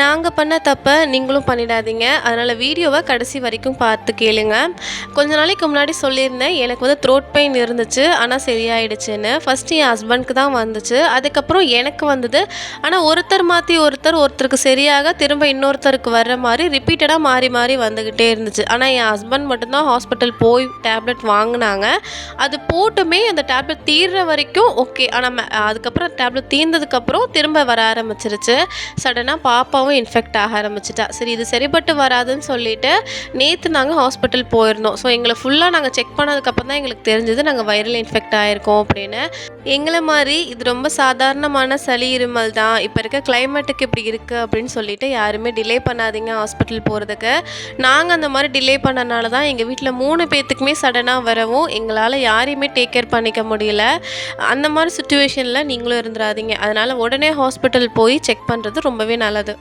நாங்க பண்ண தப்ப நீங்களும் பண்ணிடாதீங்க. அதனால வீடியோவ கடைசி வரைக்கும் பார்த்து கேளுங்க. கொஞ்ச நாளைக்கு முன்னாடி சொல்லியிருந்தேன், எனக்கு வந்து த்ரோட் பெயின் இருந்துச்சு. ஆனா சரியாயிடுச்சுன்னு. ஃபர்ஸ்ட்டு என் ஹஸ்பண்ட்க்கு தான் வந்துச்சு. அதுக்கப்புறம் எனக்கு வந்தது. ஆனா ஒருத்தர் மாத்தி ஒருத்தருக்கு சரியாக திரும்ப இன்னொருத்தருக்கு வர்ற மாரி ரிப்பீட்டடா மாறி மாறி வந்துகிட்டே இருந்துச்சு. ஆனா என் ஹஸ்பண்ட் மட்டும் தான் ஹாஸ்பிட்டல் போய் டேப்லெட் வாங்குனாங்க. அது போட்டுமே அந்த டேப்லெட் தீர்ற வரைக்கும் ஓகே. ஆனா அதுக்கப்புறம் டேப்லெட் தீர்ந்ததுக்கப்புறம் திரும்ப வர ஆரம்பிச்சுருச்சு. சடனா பாப்பாவும் இன்ஃபெக்ட் ஆக ஆரம்பிச்சுட்டா. சரி இது சரிப்பட்டு வராதுன்னு சொல்லிட்டு நேத்து நாங்க ஹாஸ்பிட்டல் போயிருந்தோம். ஸோ எங்கள ஃபுல்லா நாங்க செக் பண்ணதுக்கப்புறம் தான் எங்களுக்கு தெரிஞ்சது நாங்க வைரல் இன்ஃபெக்ட் ஆயிருக்கோம் அப்படின்னு. எங்கள மாரி இது ரொம்ப சாதாரணமான சளி, இருமல் தான். இப்ப இருக்க கிளைமேட்டுக்கு இப்படி இருக்கு அப்படின்னு சொல்லிட்டு யாருமே டிலே பண்ணாதீங்க ஹாஸ்பிட்டல் போறதுக்கு. நாங்க அந்த மாரி டிலே பண்ணனால தான் எங்க வீட்ல 3 பேத்துக்குமே சடனா வரவும் எங்களால யாரையுமே டேக் கேர் பண்ணிக்க முடியல. அந்த மாரி சிச்சுவேஷன்ல நீங்களும் இருந்துராதீங்க. அதனால உடனே ஹாஸ்பிட்டல் போய் செக் பண்றது ரொம்பவே நல்லது.